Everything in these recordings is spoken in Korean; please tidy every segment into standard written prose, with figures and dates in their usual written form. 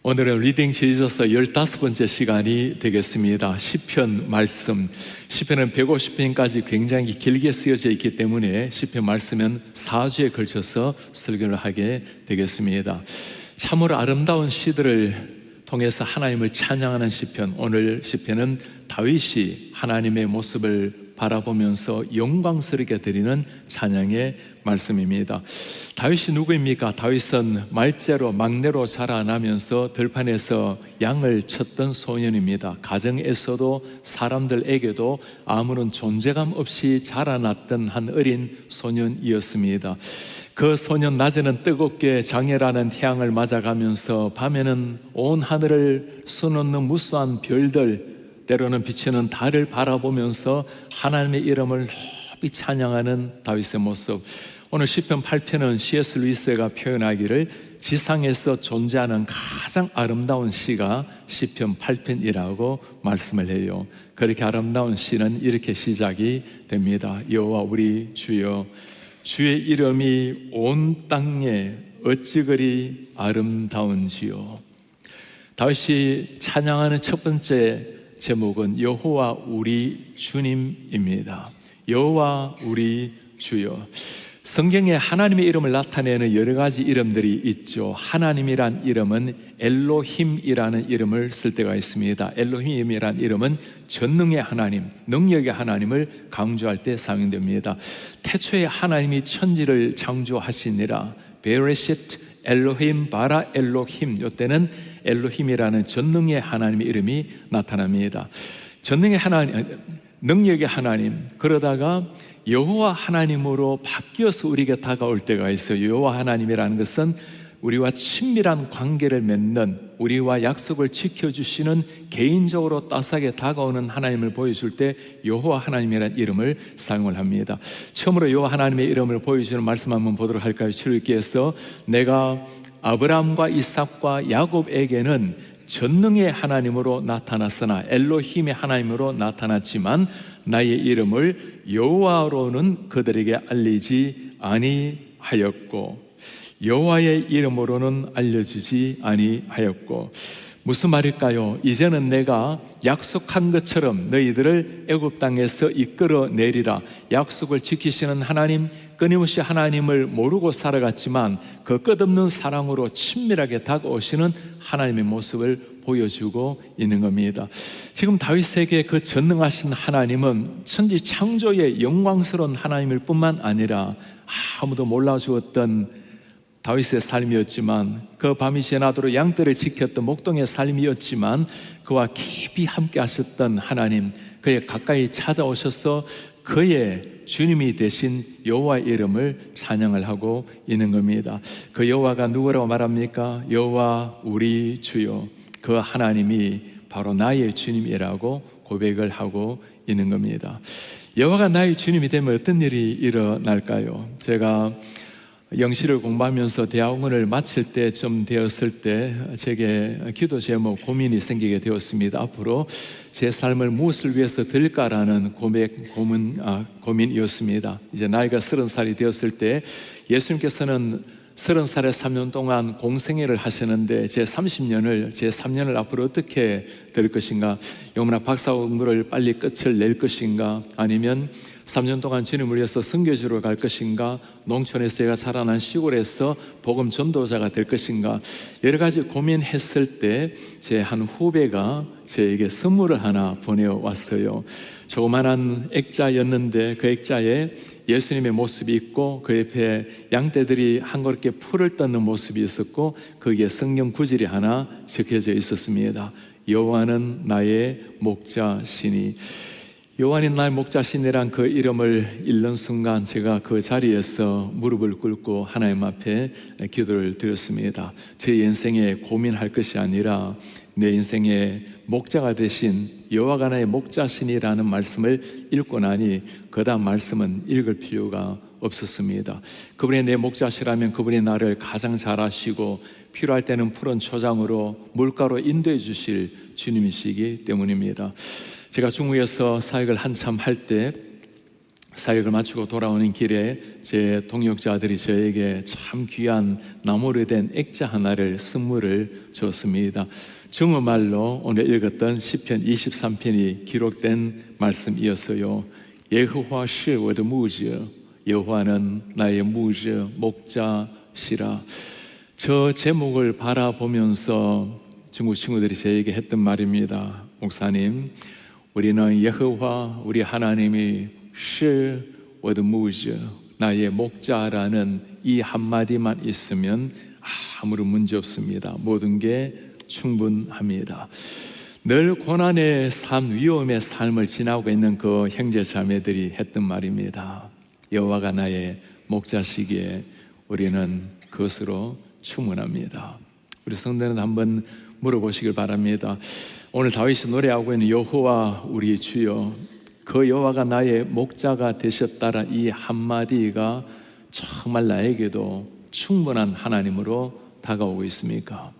오늘은 리딩 지저스 15번째 시간이 되겠습니다. 시편 말씀, 시편은 150편까지 굉장히 길게 쓰여져 있기 때문에 시편 말씀은 4주에 걸쳐서 설교를 하게 되겠습니다. 참으로 아름다운 시들을 통해서 하나님을 찬양하는 시편, 오늘 시편은 다윗이 하나님의 모습을 바라보면서 영광스럽게 드리는 찬양의 말씀입니다. 다윗이 누구입니까? 다윗은 말째로 막내로 자라나면서 들판에서 양을 쳤던 소년입니다. 가정에서도 사람들에게도 아무런 존재감 없이 자라났던 한 어린 소년이었습니다. 그 소년 낮에는 뜨겁게 장렬하는 태양을 맞아가면서 밤에는 온 하늘을 수놓는 무수한 별들, 때로는 비치는 달을 바라보면서 하나님의 이름을 높이 찬양하는 다윗의 모습. 오늘 시편 8편은 C.S. 루이스가 표현하기를 지상에서 존재하는 가장 아름다운 시가 시편 8편이라고 말씀을 해요. 그렇게 아름다운 시는 이렇게 시작이 됩니다. 여호와 우리 주여, 주의 이름이 온 땅에 어찌 그리 아름다운지요. 다윗이 찬양하는 첫 번째 제목은 여호와 우리 주님입니다. 여호와 우리 주여. 성경에 하나님의 이름을 나타내는 여러 가지 이름들이 있죠. 하나님이란 이름은 엘로힘이라는 이름을 쓸 때가 있습니다. 엘로힘이라는 이름은 전능의 하나님, 능력의 하나님을 강조할 때 사용됩니다. 태초에 하나님이 천지를 창조하시니라. 베레시트 엘로힘 바라 엘로힘. 이때는 엘로힘이라는 전능의 하나님의 이름이 나타납니다. 전능의 하나님, 능력의 하나님, 그러다가 여호와 하나님으로 바뀌어서 우리에게 다가올 때가 있어요. 여호와 하나님이라는 것은 우리와 친밀한 관계를 맺는, 우리와 약속을 지켜주시는, 개인적으로 따스하게 다가오는 하나님을 보여줄 때 여호와 하나님이라는 이름을 사용을 합니다. 처음으로 여호와 하나님의 이름을 보여주는 말씀 한번 보도록 할까요? 출애굽기에서 내가 아브라함과 이삭과 야곱에게는 전능의 하나님으로 나타났으나, 엘로힘의 하나님으로 나타났지만 나의 이름을 여호와로는 그들에게 알리지 아니하였고, 여호와의 이름으로는 알려주지 아니하였고. 무슨 말일까요? 이제는 내가 약속한 것처럼 너희들을 애굽 땅에서 이끌어내리라. 약속을 지키시는 하나님, 끊임없이 하나님을 모르고 살아갔지만 그 끝없는 사랑으로 친밀하게 다가오시는 하나님의 모습을 보여주고 있는 겁니다. 지금 다윗에게 그 전능하신 하나님은 천지 창조의 영광스러운 하나님일 뿐만 아니라 아무도 몰라주었던 다윗의 삶이었지만, 그 밤이 지나도록 양떼를 지켰던 목동의 삶이었지만, 그와 깊이 함께 하셨던 하나님, 그의 가까이 찾아오셔서 그의 주님이 되신 여호와의 이름을 찬양을 하고 있는 겁니다. 그 여호와가 누구라고 말합니까? 여호와 우리 주여, 그 하나님이 바로 나의 주님이라고 고백을 하고 있는 겁니다. 여호와가 나의 주님이 되면 어떤 일이 일어날까요? 제가 영시를 공부하면서 대학원을 마칠 때쯤 되었을 때 제게 기도 제목, 고민이 생기게 되었습니다. 앞으로 제 삶을 무엇을 위해서 드릴까라는 고민이었습니다. 이제 나이가 30살이 되었을 때 예수님께서는 30살에 3년 동안 공생애를 하시는데 제 3년을 앞으로 어떻게 될 것인가? 영문학 박사 공부를 빨리 끝을 낼 것인가? 아니면 3년 동안 주님을 위해서 선교지로 갈 것인가? 농촌에서 제가 자라난 시골에서 복음 전도자가 될 것인가? 여러 가지 고민했을 때 제 한 후배가 저에게 선물을 하나 보내왔어요. 조그만한 액자였는데 그 액자에 예수님의 모습이 있고 그 옆에 양떼들이 한가롭게 풀을 뜯는 모습이 있었고 거기에 성경 구절이 하나 적혀져 있었습니다. 여호와는 나의 목자시니. 여호와는 나의 목자시니란 그 이름을 읽는 순간 제가 그 자리에서 무릎을 꿇고 하나님 앞에 기도를 드렸습니다. 제 인생에 고민할 것이 아니라 내 인생의 목자가 되신 여호와가 나의 목자시니라는 말씀을 읽고 나니 그 다음 말씀은 읽을 필요가 없었습니다. 그분이 내 목자시라면 그분이 나를 가장 잘 아시고 필요할 때는 푸른 초장으로 물가로 인도해 주실 주님이시기 때문입니다. 제가 중국에서 사역을 한참 할 때 사역을 마치고 돌아오는 길에 제 동역자들이 저에게 참 귀한 나무로 된 액자 하나를 선물을 줬습니다. 중어말로 오늘 읽었던 시편 23편이 기록된 말씀이었어요. 여호와是我的牧者, 여호와는 나의牧者, 목자시라. 저 제목을 바라보면서 중국 친구들이 저에게 했던 말입니다. 목사님, 우리는 여호와 우리 하나님이 是我的牧者, 나의 목자라는 이 한마디만 있으면 아무런 문제 없습니다. 모든 게 충분합니다. 늘 고난의 삶, 위험의 삶을 지나고 있는 그 형제 자매들이 했던 말입니다. 여호와가 나의 목자시기에 우리는 그것으로 충분합니다. 우리 성도는 한번 물어보시길 바랍니다. 오늘 다윗이 노래하고 있는 여호와 우리 주여, 그 여호와가 나의 목자가 되셨다라 이 한마디가 정말 나에게도 충분한 하나님으로 다가오고 있습니까?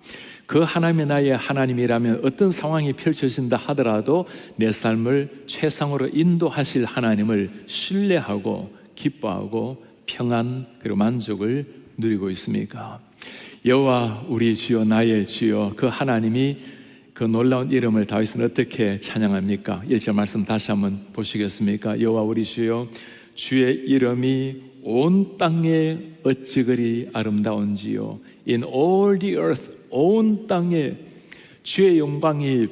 그 하나님이 나의 하나님이라면 어떤 상황이 펼쳐진다 하더라도 내 삶을 최상으로 인도하실 하나님을 신뢰하고 기뻐하고 평안 그리고 만족을 누리고 있습니까? 여호와 우리 주여, 나의 주여, 그 하나님이 그 놀라운 이름을 다윗은 어떻게 찬양합니까? 1절 말씀 다시 한번 보시겠습니까? 여호와 우리 주여, 주의 이름이 온 땅에 어찌 그리 아름다운지요. In all the earth, 온 땅에 주의 영광이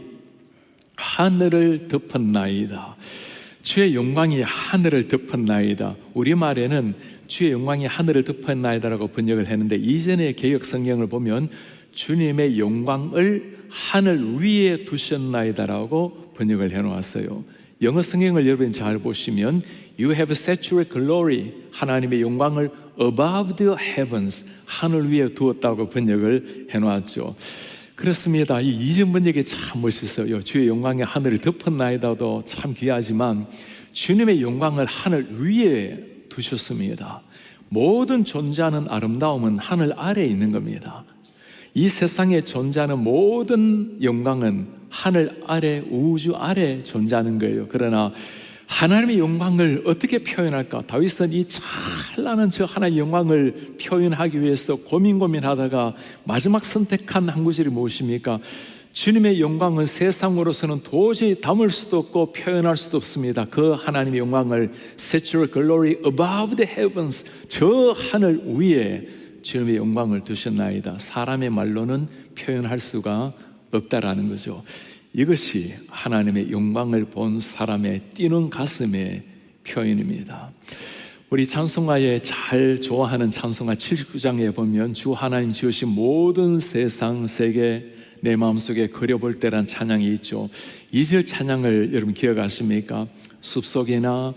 하늘을 덮었나이다. 주의 영광이 하늘을 덮었나이다. 우리말에는 주의 영광이 하늘을 덮었나이다라고 번역을 했는데, 이전의 개역 성경을 보면 주님의 영광을 하늘 위에 두셨나이다라고 번역을 해놓았어요. 영어 성경을 여러분 잘 보시면 You have set your glory, 하나님의 영광을 above the heavens, 하늘 위에 두었다고 번역을 해놓았죠. 그렇습니다. 이 이전 번역이 참 멋있어요. 주의 영광이 하늘을 덮었나이다도 참 귀하지만 주님의 영광을 하늘 위에 두셨습니다. 모든 존재하는 아름다움은 하늘 아래에 있는 겁니다. 이 세상에 존재하는 모든 영광은 하늘 아래, 우주 아래 존재하는 거예요. 그러나 하나님의 영광을 어떻게 표현할까? 다윗은 이 찬란한 저 하나님의 영광을 표현하기 위해서 고민하다가 마지막 선택한 한 구절이 무엇입니까? 주님의 영광은 세상으로서는 도저히 담을 수도 없고 표현할 수도 없습니다. 그 하나님의 영광을 Set your glory above the heavens, 저 하늘 위에 주님의 영광을 두셨나이다. 사람의 말로는 표현할 수가 없다라는 거죠. 이것이 하나님의 영광을 본 사람의 뛰는 가슴의 표현입니다. 우리 찬송가에 잘 좋아하는 찬송가 79장에 보면 주 하나님 지으신 모든 세상 세계 내 마음속에 그려볼 때란 찬양이 있죠. 2절 찬양을 여러분 기억하십니까? 숲속이나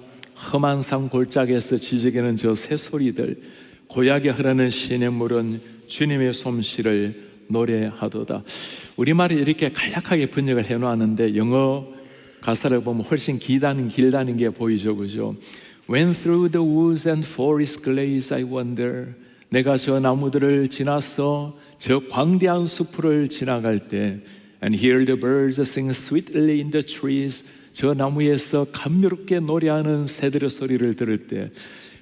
험한 산 골짜기에서 지저귀는 저 새소리들, 고약에 흐르는 시냇물은 주님의 솜씨를 노래하도다. 우리말이 이렇게 간략하게 번역을 해놓았는데 영어 가사를 보면 훨씬 길다는 게 보이죠, 그죠? When through the woods and forest glades I wander, 내가 저 나무들을 지나서 저 광대한 숲을 지나갈 때, and hear the birds sing sweetly in the trees, 저 나무에서 감미롭게 노래하는 새들의 소리를 들을 때,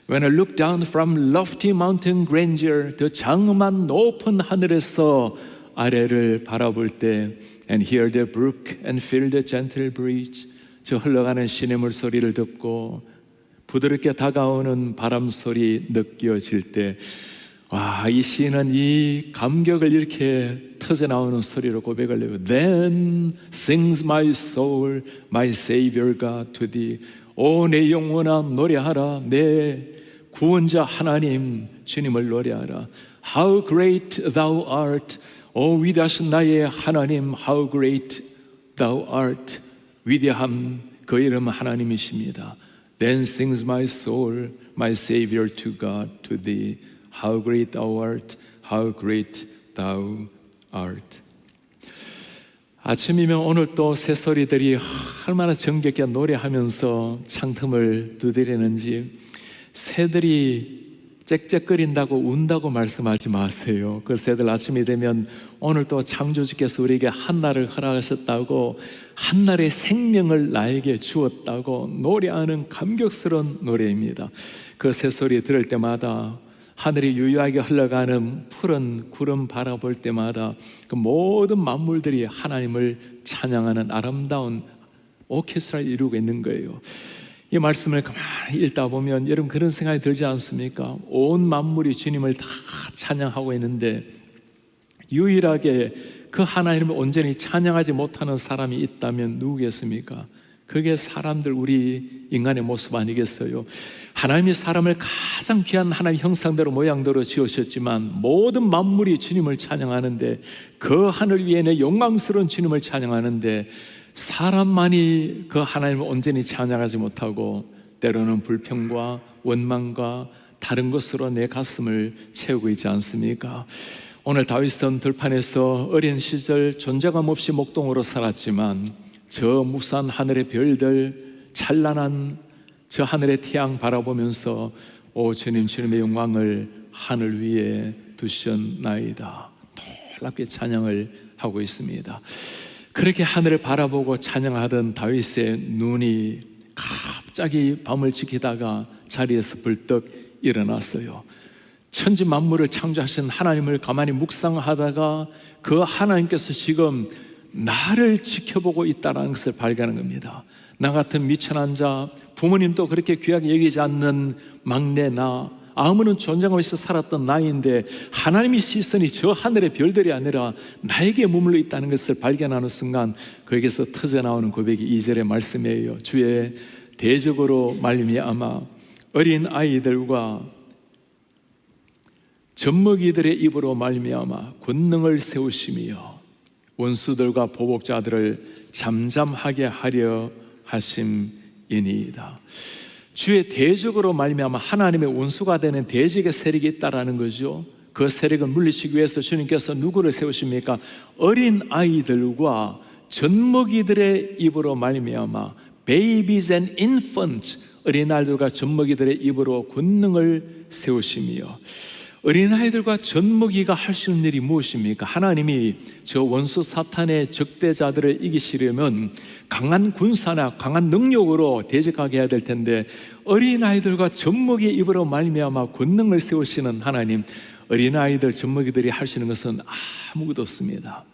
when I look down from lofty mountain grandeur, 더 장엄한 높은 하늘에서 아래를 바라볼 때, and hear the brook and feel the gentle breeze, 저 흘러가는 시냇물 소리를 듣고 부드럽게 다가오는 바람 소리 느껴질 때, 와, 이 시인은 이 감격을 이렇게 터져나오는 소리로 고백을 해요. Then sings my soul, my Savior God to thee. 오, 내 영혼아 노래하라. 내 구원자 하나님 주님을 노래하라. How great thou art. 오, 위대하신 나의 하나님, How great thou art. 위대함, 그 이름은 하나님이십니다. Then sings my soul, my Savior to God, to thee. How great thou art, how great thou art. 아침이면 오늘 또 새소리들이 얼마나 정겹게 노래하면서 창틈을 두드리는지, 새들이 짹짹거린다고 운다고 말씀하지 마세요. 그 새들 아침이 되면 오늘 또 창조주께서 우리에게 한날을 허락하셨다고, 한날의 생명을 나에게 주었다고 노래하는 감격스러운 노래입니다. 그 새소리 들을 때마다, 하늘이 유유하게 흘러가는 푸른 구름 바라볼 때마다 그 모든 만물들이 하나님을 찬양하는 아름다운 오케스트라를 이루고 있는 거예요. 이 말씀을 가만히 읽다 보면 여러분 그런 생각이 들지 않습니까? 온 만물이 주님을 다 찬양하고 있는데 유일하게 그 하나님을 온전히 찬양하지 못하는 사람이 있다면 누구겠습니까? 그게 사람들, 우리 인간의 모습 아니겠어요? 하나님이 사람을 가장 귀한 하나님의 형상대로 모양대로 지으셨지만 모든 만물이 주님을 찬양하는데, 그 하늘 위에는 영광스러운 주님을 찬양하는데 사람만이 그 하나님을 온전히 찬양하지 못하고 때로는 불평과 원망과 다른 것으로 내 가슴을 채우고 있지 않습니까? 오늘 다윗은 들판에서 어린 시절 존재감 없이 목동으로 살았지만 저 무수한 하늘의 별들, 찬란한 저 하늘의 태양 바라보면서 오 주님, 주님의 영광을 하늘 위에 두셨나이다, 놀랍게 찬양을 하고 있습니다. 그렇게 하늘을 바라보고 찬양하던 다윗의 눈이 갑자기 밤을 지키다가 자리에서 벌떡 일어났어요. 천지 만물을 창조하신 하나님을 가만히 묵상하다가 그 하나님께서 지금 나를 지켜보고 있다는 것을 발견한 겁니다. 나 같은 미천한 자, 부모님도 그렇게 귀하게 여기지 않는 막내 나, 아무런 존재감 없이 살았던 나인데 하나님의 시선이 저 하늘의 별들이 아니라 나에게 머물러 있다는 것을 발견하는 순간 거기에서 터져나오는 고백이 2절의 말씀이에요. 주의 대적으로 말미암아 어린 아이들과 젖먹이들의 입으로 말미암아 권능을 세우시며 원수들과 보복자들을 잠잠하게 하려 하심이니이다. 주의 대적으로 말미암아 하나님의 원수가 되는 대적의 세력이 있다라는 거죠. 그 세력을 물리치기 위해서 주님께서 누구를 세우십니까? 어린 아이들과 젖먹이들의 입으로 말미암아, babies and infants, 어린아이들과 젖먹이들의 입으로 권능을 세우시며, 어린아이들과 젖먹이가 할 수 있는 일이 무엇입니까? 하나님이 저 원수 사탄의 적대자들을 이기시려면 강한 군사나 강한 능력으로 대적하게 해야 될 텐데, 어린아이들과 젖먹이의 입으로 말미암아 권능을 세우시는 하나님, 어린아이들, 젖먹이들이 할 수 있는 것은 아무것도 없습니다.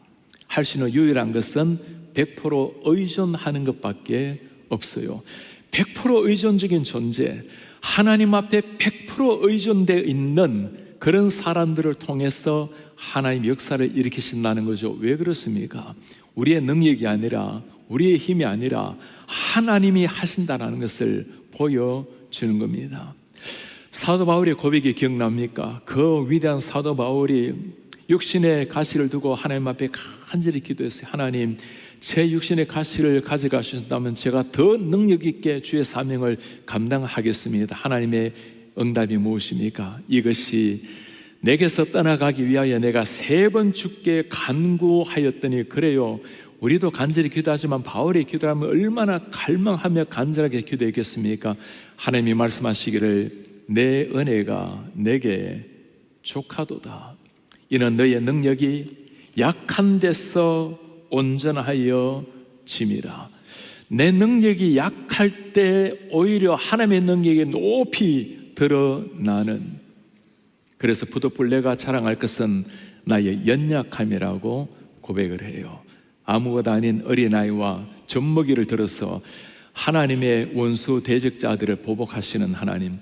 할 수 있는 유일한 것은 100% 의존하는 것밖에 없어요. 100% 의존적인 존재, 하나님 앞에 100% 의존되어 있는 그런 사람들을 통해서 하나님 역사를 일으키신다는 거죠. 왜 그렇습니까? 우리의 능력이 아니라, 우리의 힘이 아니라 하나님이 하신다는 것을 보여주는 겁니다. 사도 바울의 고백이 기억납니까? 그 위대한 사도 바울이 육신의 가시를 두고 하나님 앞에 간절히 기도했어요. 하나님, 제 육신의 가시를 가져가신다면 제가 더 능력 있게 주의 사명을 감당하겠습니다. 하나님의 응답이 무엇입니까? 이것이 내게서 떠나가기 위하여 내가 3번 주께 간구하였더니, 그래요. 우리도 간절히 기도하지만 바울의 기도하면 얼마나 갈망하며 간절하게 기도했겠습니까? 하나님이 말씀하시기를 내 은혜가 내게 족하도다. 이는 너의 능력이 약한 데서 온전하여 짐이라. 내 능력이 약할 때 오히려 하나님의 능력이 높이 드러나는, 그래서 부득불 내가 자랑할 것은 나의 연약함이라고 고백을 해요. 아무것도 아닌 어린아이와 젖먹이를 들어서 하나님의 원수 대적자들을 보복하시는 하나님,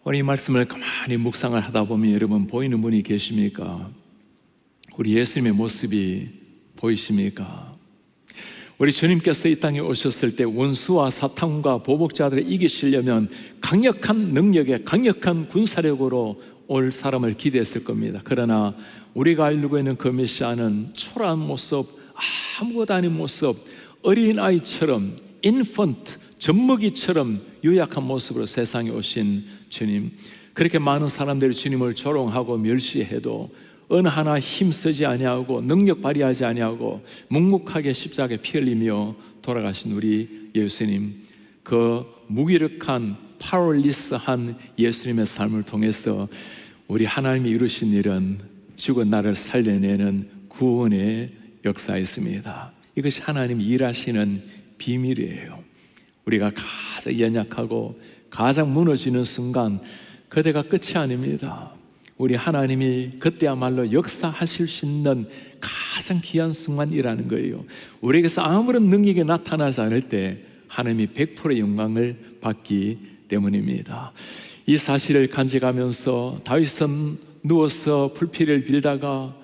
오늘 이 말씀을 가만히 묵상을 하다 보면 여러분 보이는 분이 계십니까? 우리 예수님의 모습이 보이십니까? 우리 주님께서 이 땅에 오셨을 때 원수와 사탄과 보복자들을 이기시려면 강력한 능력에 강력한 군사력으로 올 사람을 기대했을 겁니다. 그러나 우리가 알고 있는 그 메시아는 초라한 모습, 아무것도 아닌 모습, 어린아이처럼, 인펀트, 젖먹이처럼 유약한 모습으로 세상에 오신 주님, 그렇게 많은 사람들이 주님을 조롱하고 멸시해도 어느 하나 힘쓰지 아니하고 능력 발휘하지 아니하고 묵묵하게 십자가에 피 흘리며 돌아가신 우리 예수님, 그 무기력한 파워리스한 예수님의 삶을 통해서 우리 하나님이 이루신 일은 죽은 나를 살려내는 구원의 역사였습니다. 이것이 하나님이 일하시는 비밀이에요. 우리가 가장 연약하고 가장 무너지는 순간 그때가 끝이 아닙니다. 우리 하나님이 그때야말로 역사하실 수 있는 가장 귀한 순간이라는 거예요. 우리에게서 아무런 능력이 나타나지 않을 때 하나님이 100%의 영광을 받기 때문입니다. 이 사실을 간직하면서 다윗은 누워서 불필을 빌다가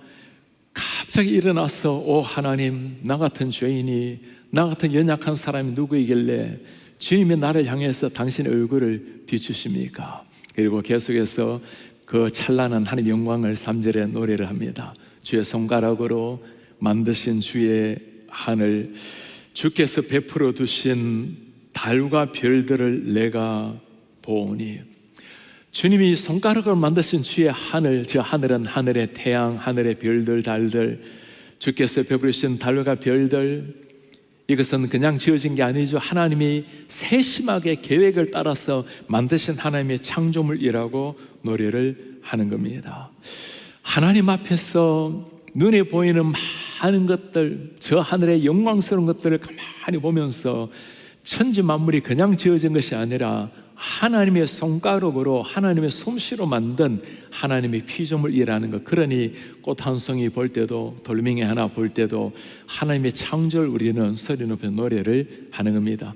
갑자기 일어나서 오 하나님, 나 같은 죄인이, 나 같은 연약한 사람이 누구이길래 주님이 나를 향해서 당신의 얼굴을 비추십니까? 그리고 계속해서 그 찬란한 하나님 영광을 3절에 노래를 합니다. 주의 손가락으로 만드신 주의 하늘, 주께서 베풀어 두신 달과 별들을 내가 보오니. 주님이 손가락으로 만드신 주의 하늘, 저 하늘은 하늘의 태양, 하늘의 별들, 달들, 주께서 베풀으신 달과 별들, 이것은 그냥 지어진 게 아니죠. 하나님이 세심하게 계획을 따라서 만드신 하나님의 창조물이라고 노래를 하는 겁니다. 하나님 앞에서 눈에 보이는 많은 것들, 저 하늘의 영광스러운 것들을 가만히 보면서 천지 만물이 그냥 지어진 것이 아니라 하나님의 손가락으로, 하나님의 솜씨로 만든 하나님의 피조물이라는 것. 그러니 꽃 한 송이 볼 때도, 돌멩이 하나 볼 때도 하나님의 창조를 우리는 소리 높여 노래를 하는 겁니다.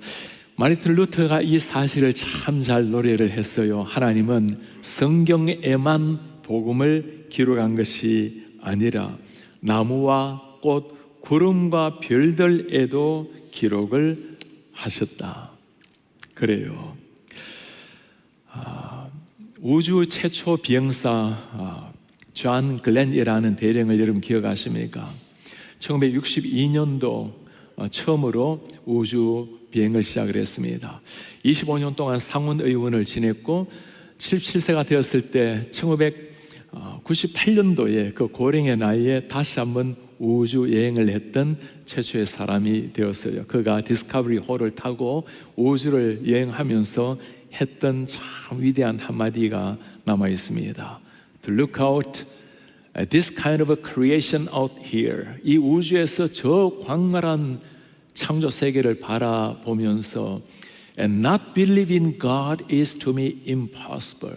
마르틴 루터가 이 사실을 참 잘 노래를 했어요. 하나님은 성경에만 복음을 기록한 것이 아니라 나무와 꽃, 구름과 별들에도 기록을 하셨다. 그래요. 우주 최초 비행사 존 글렌이라는 대령을 여러분 기억하십니까? 1962년도 처음으로 우주 비행을 시작을 했습니다. 25년 동안 상원의원을 지냈고 77세가 되었을 때 1998년도에 그 고령의 나이에 다시 한번 우주 여행을 했던 최초의 사람이 되었어요. 그가 디스커버리 호를 타고 우주를 여행하면서 했던 참 위대한 한마디가 남아 있습니다. To look out at this kind of a creation out here. 이 우주에서 저 광활한 창조 세계를 바라보면서 And not believe in God is to me impossible.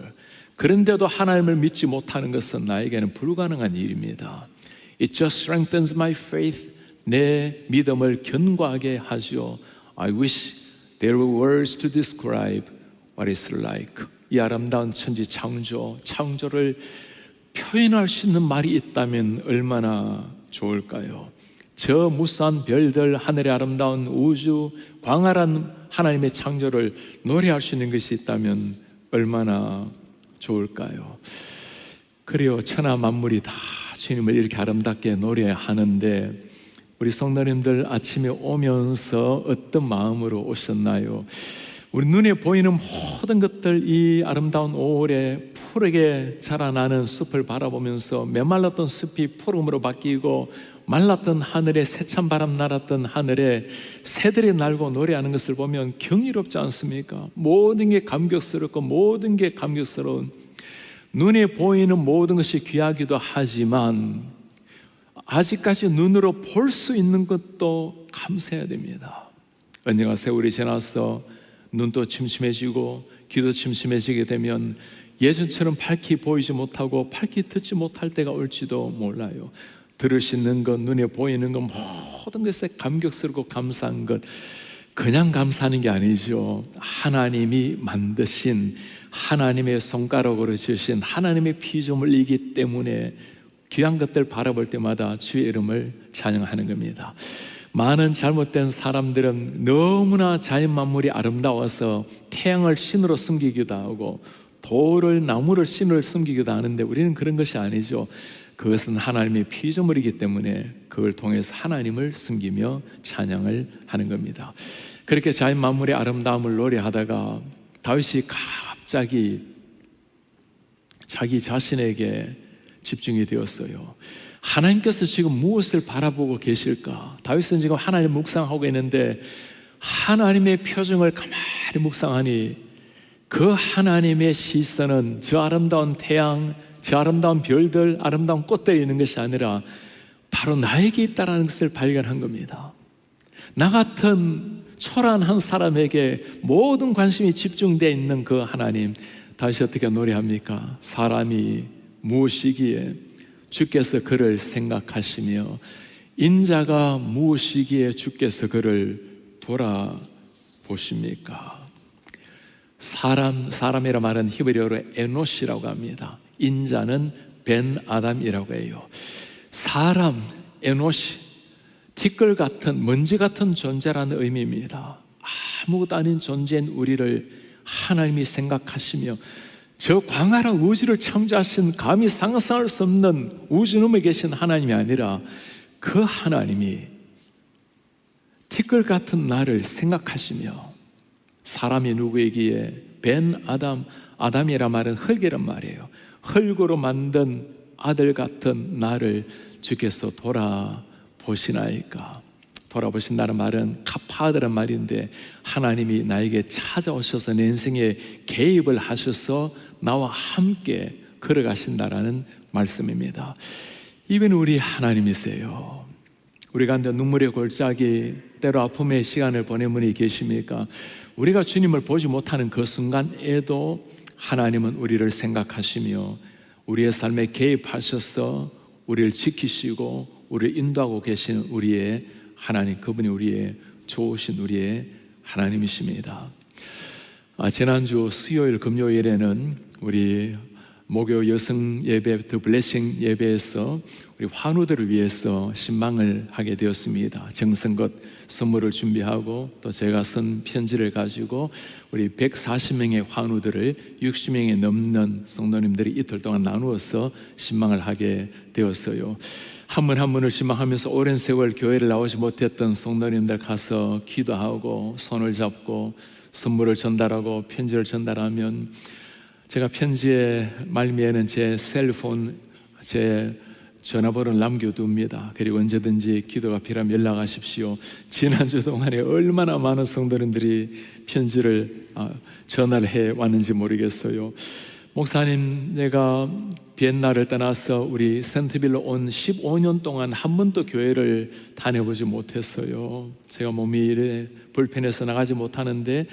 그런데도 하나님을 믿지 못하는 것은 나에게는 불가능한 일입니다. It just strengthens my faith. 내 믿음을 견고하게 하죠. I wish there were words to describe what it's like. 이 아름다운 천지 창조를 표현할 수 있는 말이 있다면 얼마나 좋을까요? 저 무수한 별들, 하늘의 아름다운 우주, 광활한 하나님의 창조를 노래할 수 있는 것이 있다면 얼마나 좋을까요? 그래요, 천하 만물이 다 주님을 이렇게 아름답게 노래하는데 우리 성도님들 아침에 오면서 어떤 마음으로 오셨나요? 우리 눈에 보이는 모든 것들, 이 아름다운 5월에 푸르게 자라나는 숲을 바라보면서 메말랐던 숲이 푸름으로 바뀌고 말랐던 하늘에 세찬 바람 날았던 하늘에 새들이 날고 노래하는 것을 보면 경이롭지 않습니까? 모든 게 감격스럽고 모든 게 감격스러운, 눈에 보이는 모든 것이 귀하기도 하지만 아직까지 눈으로 볼 수 있는 것도 감사해야 됩니다. 언젠가 세월이 지나서 눈도 침침해지고 귀도 침침해지게 되면 예전처럼 밝히 보이지 못하고 밝히 듣지 못할 때가 올지도 몰라요. 들을 수 있는 것, 눈에 보이는 것, 모든 것에 감격스럽고 감사한 것, 그냥 감사하는 게 아니죠. 하나님이 만드신, 하나님의 손가락으로 주신 하나님의 피조물이기 때문에 귀한 것들 바라볼 때마다 주의 이름을 찬양하는 겁니다. 많은 잘못된 사람들은 너무나 자연 만물이 아름다워서 태양을 신으로 숨기기도 하고 돌을, 나무를 신으로 숨기기도 하는데 우리는 그런 것이 아니죠. 그것은 하나님의 피조물이기 때문에 그걸 통해서 하나님을 숨기며 찬양을 하는 겁니다. 그렇게 자연 만물의 아름다움을 노래하다가 다윗이 갑자기 자기 자신에게 집중이 되었어요. 하나님께서 지금 무엇을 바라보고 계실까? 다윗은 지금 하나님을 묵상하고 있는데 하나님의 표정을 가만히 묵상하니 그 하나님의 시선은 저 아름다운 태양, 저 아름다운 별들, 아름다운 꽃들이 있는 것이 아니라 바로 나에게 있다는 것을 발견한 겁니다. 나 같은 초라한 한 사람에게 모든 관심이 집중되어 있는 그 하나님, 다시 어떻게 노래합니까? 사람이 무엇이기에 주께서 그를 생각하시며 인자가 무엇이기에 주께서 그를 돌아보십니까? 사람이라 말은 히브리어로 에노시라고 합니다. 인자는 벤 아담이라고 해요. 사람, 에노시, 티끌 같은, 먼지 같은 존재라는 의미입니다. 아무것도 아닌 존재인 우리를 하나님이 생각하시며 저 광활한 우주를 창조하신 감히 상상할 수 없는 우주놈에 계신 하나님이 아니라 그 하나님이 티끌 같은 나를 생각하시며, 사람이 누구이기에 벤 아담, 아담이라 말은 흙이란 말이에요. 흙으로 만든 아들 같은 나를 주께서 돌아보시나이까? 돌아보신다는 말은 카파드란 말인데, 하나님이 나에게 찾아오셔서 내 인생에 개입을 하셔서 나와 함께 걸어가신다라는 말씀입니다. 이분은 우리 하나님이세요. 우리 가운데 눈물의 골짜기, 때로 아픔의 시간을 보낸 분이 계십니까? 우리가 주님을 보지 못하는 그 순간에도 하나님은 우리를 생각하시며 우리의 삶에 개입하셔서 우리를 지키시고 우리를 인도하고 계시는 우리의 하나님, 그분이 우리의 좋으신 우리의 하나님이십니다. 지난주 수요일 금요일에는 우리 목요 여성 예배, 더 블레싱 예배에서 우리 환우들을 위해서 신방을 하게 되었습니다. 정성껏 선물을 준비하고 또 제가 쓴 편지를 가지고 우리 140명의 환우들을 60명이 넘는 성도님들이 이틀 동안 나누어서 신방을 하게 되었어요. 한 분 한 분을 신방하면서 오랜 세월 교회를 나오지 못했던 성도님들 가서 기도하고 손을 잡고 선물을 전달하고 편지를 전달하면, 제가 편지의 말미에는 제 셀폰, 제 전화번호를 남겨둡니다. 그리고 언제든지 기도가 필요하면 연락하십시오. 지난주 동안에 얼마나 많은 성도님들이 편지를 전화를 해왔는지 모르겠어요. 목사님, 내가 비엔나를 떠나서 우리 센트빌로 온 15년 동안 한 번도 교회를 다녀보지 못했어요. 제가 몸이 이래 불편해서 나가지 못하는데,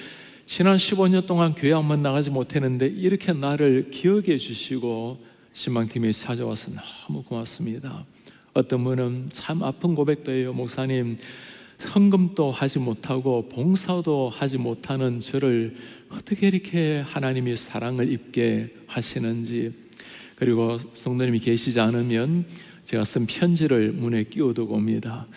지난 15년 동안 교회 한 번 나가지 못했는데 이렇게 나를 기억해 주시고 신방팀이 찾아와서 너무 고맙습니다. 어떤 분은 참 아픈 고백도 해요. 목사님, 헌금도 하지 못하고 봉사도 하지 못하는 저를 어떻게 이렇게 하나님이 사랑을 입게 하시는지. 그리고 성도님이 계시지 않으면 제가 쓴 편지를 문에 끼워두고 옵니다.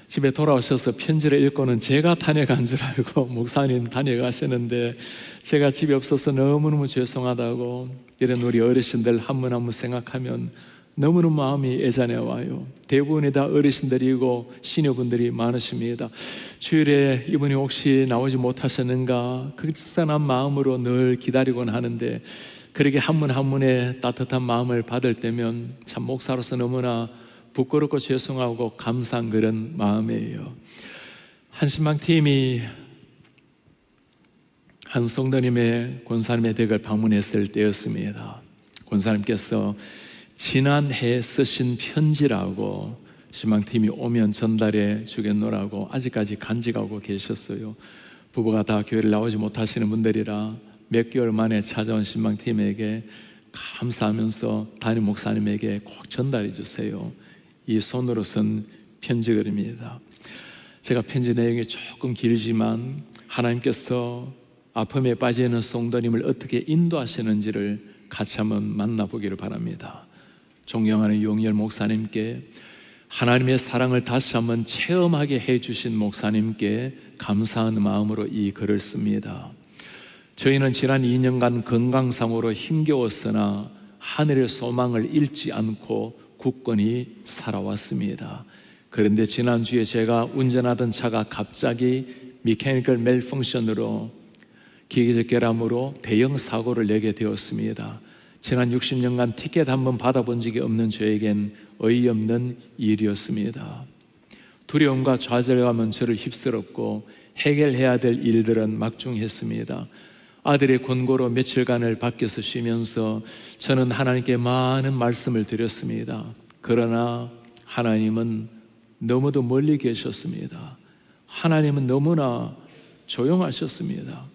집에 돌아오셔서 편지를 읽고는 제가 다녀간 줄 알고 목사님 다녀가시는데, 제가 집에 없어서 너무너무 죄송하다고, 이런 우리 어르신들 한 분 한 분 생각하면 너무너무 마음이 애잔해 와요. 대부분이 다 어르신들이고 시녀분들이 많으십니다. 주일에 이분이 혹시 나오지 못하셨는가 그 짠한 마음으로 늘 기다리곤 하는데, 그렇게 한 분 한 분의 따뜻한 마음을 받을 때면 참 목사로서 너무나 부끄럽고 죄송하고 감사한 그런 마음이에요. 한 신방팀이 한 성도님의 권사님의 댁을 방문했을 때였습니다. 권사님께서 지난해 쓰신 편지라고 신방팀이 오면 전달해 주겠노라고 아직까지 간직하고 계셨어요. 부부가 다 교회를 나오지 못하시는 분들이라 몇 개월 만에 찾아온 신방팀에게 감사하면서 담임 목사님에게 꼭 전달해 주세요. 이 손으로 쓴 편지글입니다. 제가 편지 내용이 조금 길지만 하나님께서 아픔에 빠지는 성도님을 어떻게 인도하시는지를 같이 한번 만나보기를 바랍니다. 존경하는 용열 목사님께, 하나님의 사랑을 다시 한번 체험하게 해주신 목사님께 감사한 마음으로 이 글을 씁니다. 저희는 지난 2년간 건강상으로 힘겨웠으나 하늘의 소망을 잃지 않고 굳건히 살아왔습니다. 그런데 지난주에 제가 운전하던 차가 갑자기 미케니컬 멜펑션으로, 기계적 결함으로 대형 사고를 내게 되었습니다. 지난 60년간 티켓 한 번 받아본 적이 없는 저에겐 어이없는 일이었습니다. 두려움과 좌절감은 저를 휩쓸었고 해결해야 될 일들은 막중했습니다. 아들의 권고로 며칠간을 밖에서 쉬면서 저는 하나님께 많은 말씀을 드렸습니다. 그러나 하나님은 너무도 멀리 계셨습니다. 하나님은 너무나 조용하셨습니다.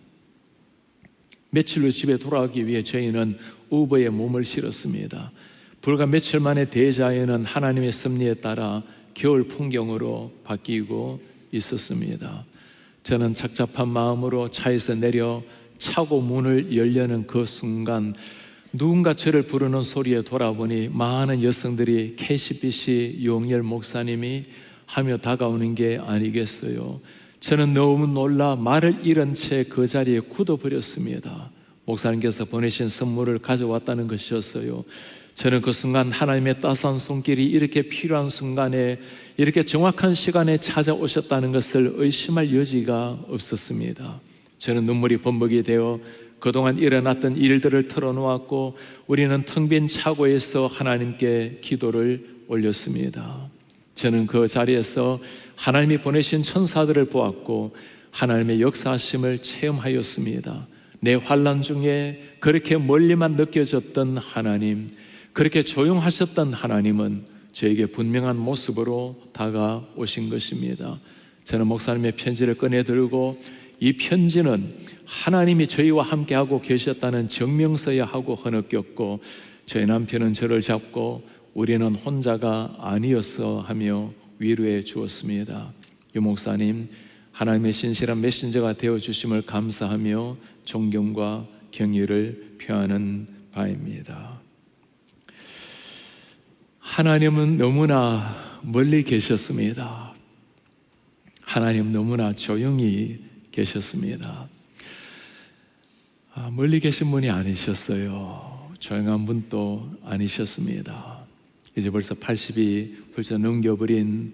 며칠 후 집에 돌아가기 위해 저희는 우버에 몸을 실었습니다. 불과 며칠 만에 대자연은 하나님의 섭리에 따라 겨울 풍경으로 바뀌고 있었습니다. 저는 착잡한 마음으로 차에서 내려 차고 문을 열려는 그 순간 누군가 저를 부르는 소리에 돌아보니 많은 여성들이 KCBC 유홍열 목사님이 하며 다가오는 게 아니겠어요. 저는 너무 놀라 말을 잃은 채 그 자리에 굳어버렸습니다. 목사님께서 보내신 선물을 가져왔다는 것이었어요. 저는 그 순간 하나님의 따스한 손길이 이렇게 필요한 순간에, 이렇게 정확한 시간에 찾아오셨다는 것을 의심할 여지가 없었습니다. 저는 눈물이 범벅이 되어 그동안 일어났던 일들을 털어놓았고 우리는 텅 빈 차고에서 하나님께 기도를 올렸습니다. 저는 그 자리에서 하나님이 보내신 천사들을 보았고 하나님의 역사하심을 체험하였습니다. 내 환난 중에 그렇게 멀리만 느껴졌던 하나님, 그렇게 조용하셨던 하나님은 저에게 분명한 모습으로 다가오신 것입니다. 저는 목사님의 편지를 꺼내 들고 이 편지는 하나님이 저희와 함께하고 계셨다는 증명서야 하고 흐느꼈고 저희 남편은 저를 잡고 우리는 혼자가 아니었어 하며 위로해 주었습니다. 유 목사님, 하나님의 신실한 메신저가 되어주심을 감사하며 존경과 경의를 표하는 바입니다. 하나님은 너무나 멀리 계셨습니다. 하나님 너무나 조용히 계셨습니다. 멀리 계신 분이 아니셨어요. 조용한 분도 아니셨습니다. 이제 벌써 80이 벌써 넘겨버린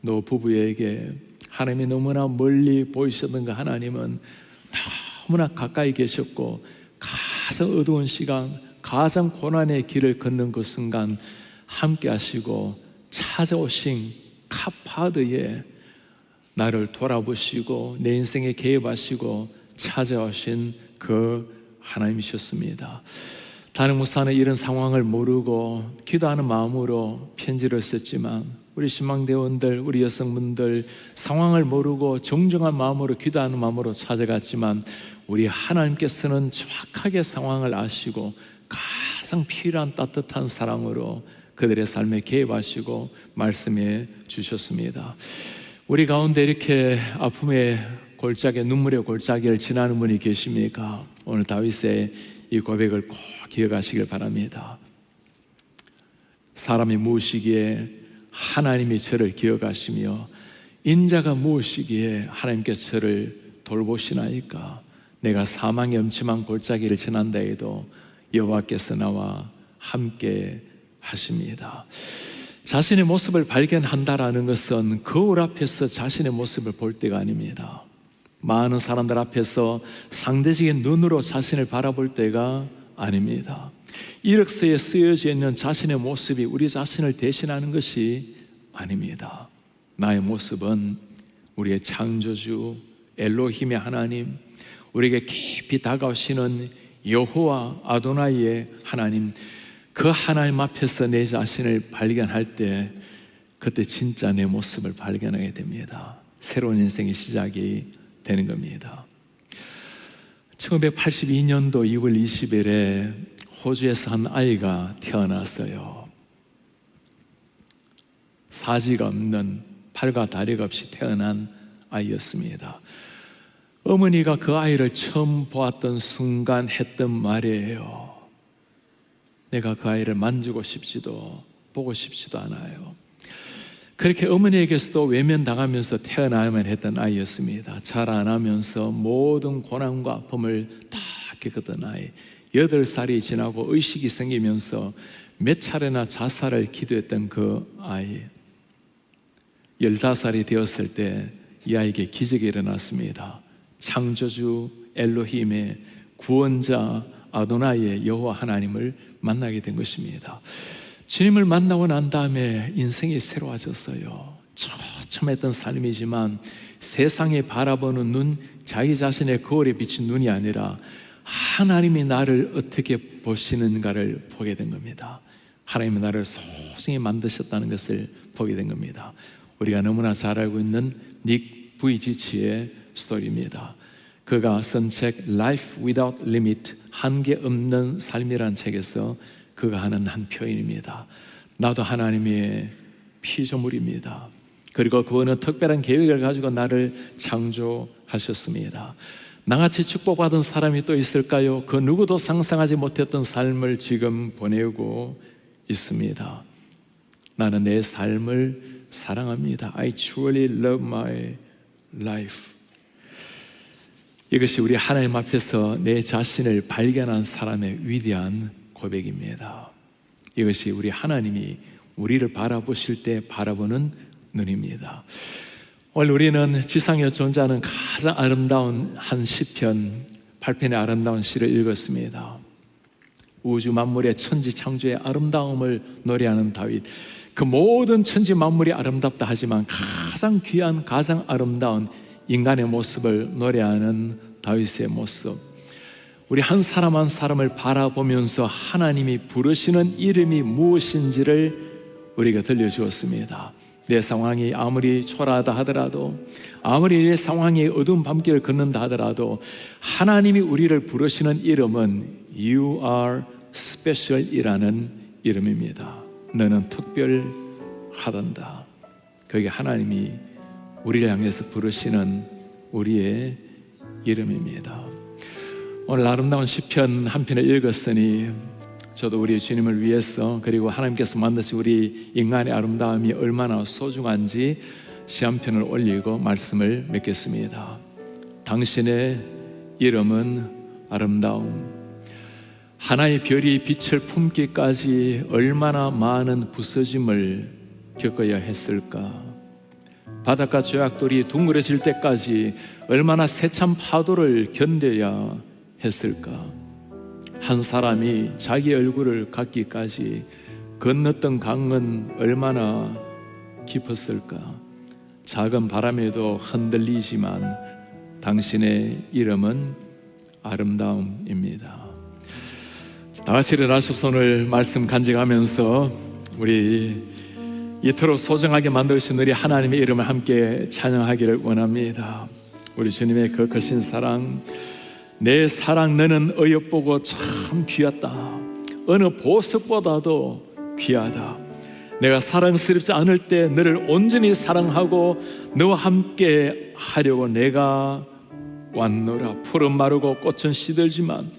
노 부부에게 하나님이 너무나 멀리 보이셨던 그 하나님은 너무나 가까이 계셨고 가장 어두운 시간, 가장 고난의 길을 걷는 그 순간 함께 하시고 찾아오신 카파드에 나를 돌아보시고 내 인생에 개입하시고 찾아오신 그 하나님이셨습니다. 다른 목사는 이런 상황을 모르고 기도하는 마음으로 편지를 썼지만 우리 신망대원들, 우리 여성분들 상황을 모르고 정정한 마음으로 기도하는 마음으로 찾아갔지만 우리 하나님께서는 정확하게 상황을 아시고 가장 필요한 따뜻한 사랑으로 그들의 삶에 개입하시고 말씀해 주셨습니다. 우리 가운데 이렇게 아픔의 골짜기, 눈물의 골짜기를 지나는 분이 계십니까? 오늘 다윗의 이 고백을 꼭 기억하시길 바랍니다. 사람이 무엇이기에 하나님이 저를 기억하시며 인자가 무엇이기에 하나님께서 저를 돌보시나이까? 내가 사망의 음침한 골짜기를 지난다 해도 여호와께서 나와 함께 하십니다. 자신의 모습을 발견한다라는 것은 거울 앞에서 자신의 모습을 볼 때가 아닙니다. 많은 사람들 앞에서 상대적인 눈으로 자신을 바라볼 때가 아닙니다. 이력서에 쓰여져 있는 자신의 모습이 우리 자신을 대신하는 것이 아닙니다. 나의 모습은 우리의 창조주 엘로힘의 하나님, 우리에게 깊이 다가오시는 여호와 아도나이의 하나님, 그 하나님 앞에서 내 자신을 발견할 때 그때 진짜 내 모습을 발견하게 됩니다. 새로운 인생의 시작이 되는 겁니다. 1982년도 2월 20일에 호주에서 한 아이가 태어났어요. 사지가 없는, 팔과 다리가 없이 태어난 아이였습니다. 어머니가 그 아이를 처음 보았던 순간 했던 말이에요. 내가 그 아이를 만지고 싶지도 보고 싶지도 않아요. 그렇게 어머니에게서도 외면당하면서 태어나야만 했던 아이였습니다. 자라나면서 모든 고난과 아픔을 다 겪었던 아이. 8살이 지나고 의식이 생기면서 몇 차례나 자살을 기도했던 그 아이. 15살이 되었을 때 이 아이에게 기적이 일어났습니다. 창조주 엘로힘의 구원자 아도나이의 여호와 하나님을 만나게 된 것입니다. 주님을 만나고 난 다음에 인생이 새로워졌어요. 처참했던 삶이지만 세상에 바라보는 눈, 자기 자신의 거울에 비친 눈이 아니라 하나님이 나를 어떻게 보시는가를 보게 된 겁니다. 하나님이 나를 소중히 만드셨다는 것을 보게 된 겁니다. 우리가 너무나 잘 알고 있는 닉 부이지치의 스토리입니다. 그가 쓴 책 Life Without Limit, 한계 없는 삶이라는 책에서 그가 하는 한 표현입니다. 나도 하나님의 피조물입니다. 그리고 그분은 특별한 계획을 가지고 나를 창조하셨습니다. 나같이 축복받은 사람이 또 있을까요? 그 누구도 상상하지 못했던 삶을 지금 보내고 있습니다. 나는 내 삶을 사랑합니다. I truly love my life. 이것이 우리 하나님 앞에서 내 자신을 발견한 사람의 위대한 고백입니다. 이것이 우리 하나님이 우리를 바라보실 때 바라보는 눈입니다. 오늘 우리는 지상에 존재하는 가장 아름다운 한 시편 8편의 아름다운 시를 읽었습니다. 우주 만물의 천지 창조의 아름다움을 노래하는 다윗. 그 모든 천지 만물이 아름답다 하지만 가장 귀한, 가장 아름다운 인간의 모습을 노래하는 다윗의 모습. 우리 한 사람 한 사람을 바라보면서 하나님이 부르시는 이름이 무엇인지를 우리가 들려주었습니다. 내 상황이 아무리 초라하다 하더라도, 아무리 내 상황이 어두운 밤길을 걷는다 하더라도 하나님이 우리를 부르시는 이름은 You are special 이라는 이름입니다. 너는 특별하단다. 그게 하나님이 우리를 향해서 부르시는 우리의 이름입니다. 오늘 아름다운 시편 한 편을 읽었으니 저도 우리 주님을 위해서, 그리고 하나님께서 만드신 우리 인간의 아름다움이 얼마나 소중한지 시 한 편을 올리고 말씀을 맺겠습니다. 당신의 이름은 아름다움. 하나의 별이 빛을 품기까지 얼마나 많은 부서짐을 겪어야 했을까? 바닷가 조약돌이 둥그러질 때까지 얼마나 세찬 파도를 견뎌야 했을까? 한 사람이 자기 얼굴을 갖기까지 건넜던 강은 얼마나 깊었을까? 작은 바람에도 흔들리지만 당신의 이름은 아름다움입니다. 다 같이 일어나셔서 오늘 말씀 간직하면서 우리 이토록 소중하게 만드신 우리 하나님의 이름을 함께 찬양하기를 원합니다. 우리 주님의 그 크신 사랑, 내 사랑 너는 어여쁘고 참 귀하다. 어느 보석보다도 귀하다. 내가 사랑스럽지 않을 때 너를 온전히 사랑하고 너와 함께 하려고 내가 왔노라. 풀은 마르고 꽃은 시들지만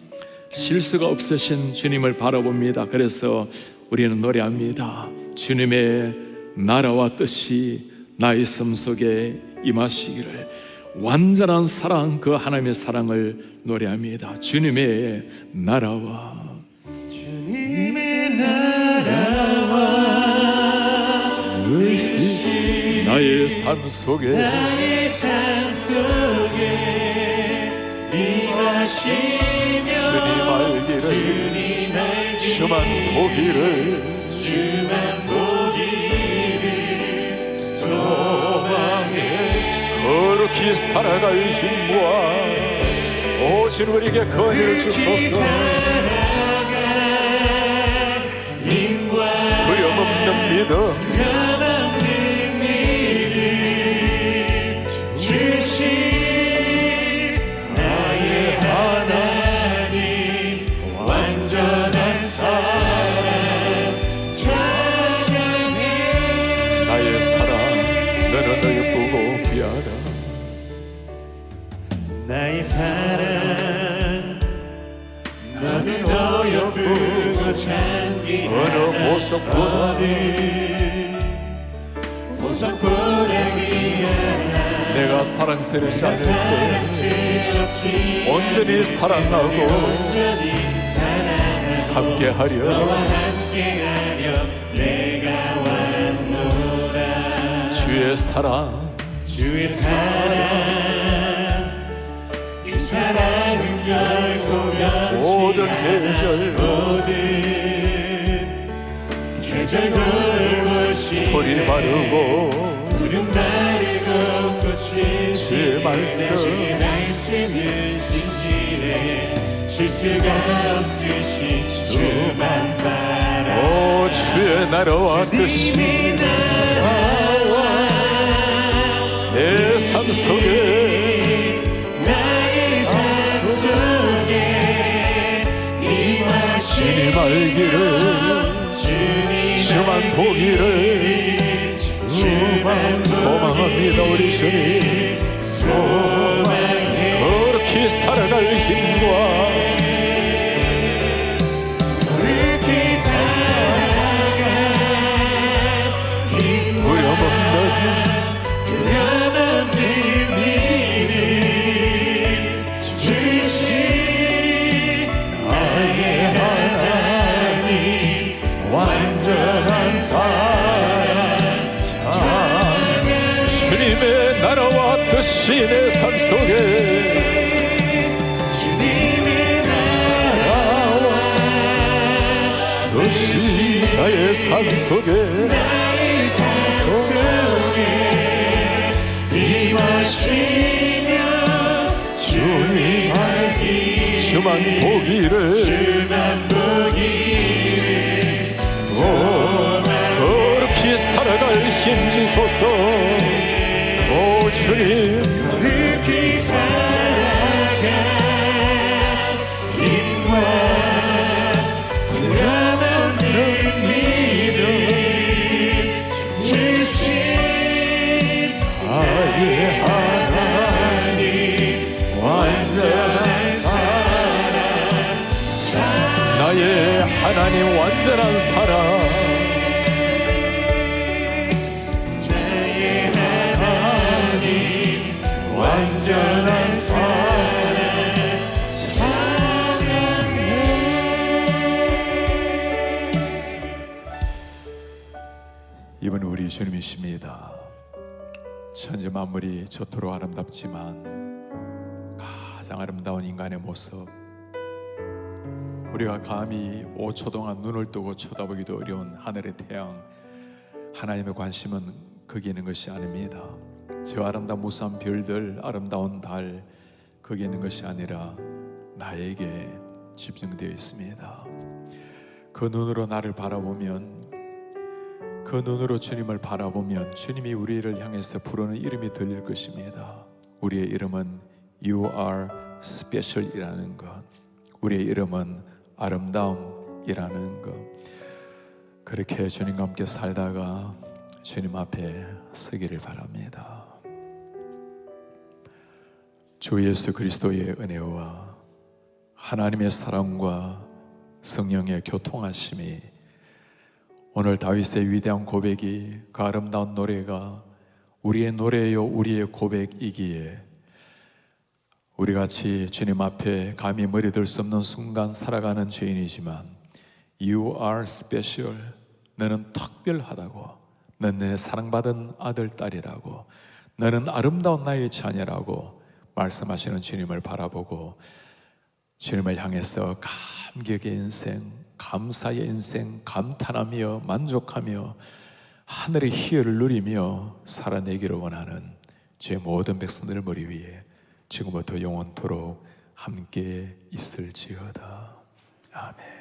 실수가 없으신 주님을 바라봅니다. 그래서 우리는 노래합니다. 주님의 나라와 뜻이 나의 삶 속에 임하시기를. 완전한 사랑, 그 하나님의 사랑을 노래합니다. 주님의 나라와, 주님의 나라와 뜻이 나의 삶 속에 임하시며 주님 알기를 주만 보기를 소망해 거룩히 살아갈 힘과 오신 우리에게 건의를 주소서. 두려움 없는 믿음 주신 나의 하나님, 완전한 사랑 찬양해. 나의 사랑 너는 예쁘고 귀하다. 나의 사랑 너는 어여쁘고 참 귀하다. 어느 보석보다 귀하다. 내가 사랑스럽지 않을 때 온전히 사랑하고 함께하려 내가 왔노라. 주의 사랑 이 사랑은 결코 모든 계절 돌보시 풀이 마르고 푸른 마르고 꽃이 주의 말씀이 나 있으면 진실해. 주 실수가 없으신 주만 바라. 오 주의 나라와 뜻이 내 삶 속에 나의 삶 속에 주님 알기를 주만 보기를 주만 소망합니다. 우리 주님 그렇게 살아갈 힘과 그렇게 살아갈 힘 두려움 없는 믿음 주신 나의 하나님 완전한 사랑 주님의 나라와 뜻이 내 삶 속에 주님의 나라와 뜻이 나의 삶 속에 나의 삶 속에 임하시며 주님 알기 주만 보기를 주만 보기를 그렇게 살아갈 힘 주소서. 오 주님 그렇게 살아갈 힘과 두려움 없는 믿음 주신 나의 하나님 완전한 사랑 나의 하나님 완전한 사랑 나의 하나님 완전한 사랑 찬양해. 이번에 우리 주님이십니다. 천지 만물이 저토록 아름답지만 가장 아름다운 인간의 모습, 우리가 감히 5초 동안 눈을 뜨고 쳐다보기도 어려운 하늘의 태양, 하나님의 관심은 거기에 있는 것이 아닙니다. 저 아름다운 무수한 별들, 아름다운 달, 거기에 있는 것이 아니라 나에게 집중되어 있습니다. 그 눈으로 나를 바라보면, 그 눈으로 주님을 바라보면 주님이 우리를 향해서 부르는 이름이 들릴 것입니다. 우리의 이름은 You are special 이라는 것, 우리의 이름은 아름다움이라는 것. 그렇게 주님과 함께 살다가 주님 앞에 서기를 바랍니다. 주 예수 그리스도의 은혜와 하나님의 사랑과 성령의 교통하심이 오늘 다윗의 위대한 고백이, 그 아름다운 노래가 우리의 노래요 우리의 고백이기에 우리같이 주님 앞에 감히 머리 들 수 없는 순간 살아가는 죄인이지만 You are special, 너는 특별하다고, 너는 내 사랑받은 아들, 딸이라고, 너는 아름다운 나의 자녀라고 말씀하시는 주님을 바라보고 주님을 향해서 감격의 인생, 감사의 인생, 감탄하며 만족하며 하늘의 희열을 누리며 살아내기를 원하는 제 모든 백성들을 머리 위에 지금부터 영원토록 함께 있을지어다. 아멘.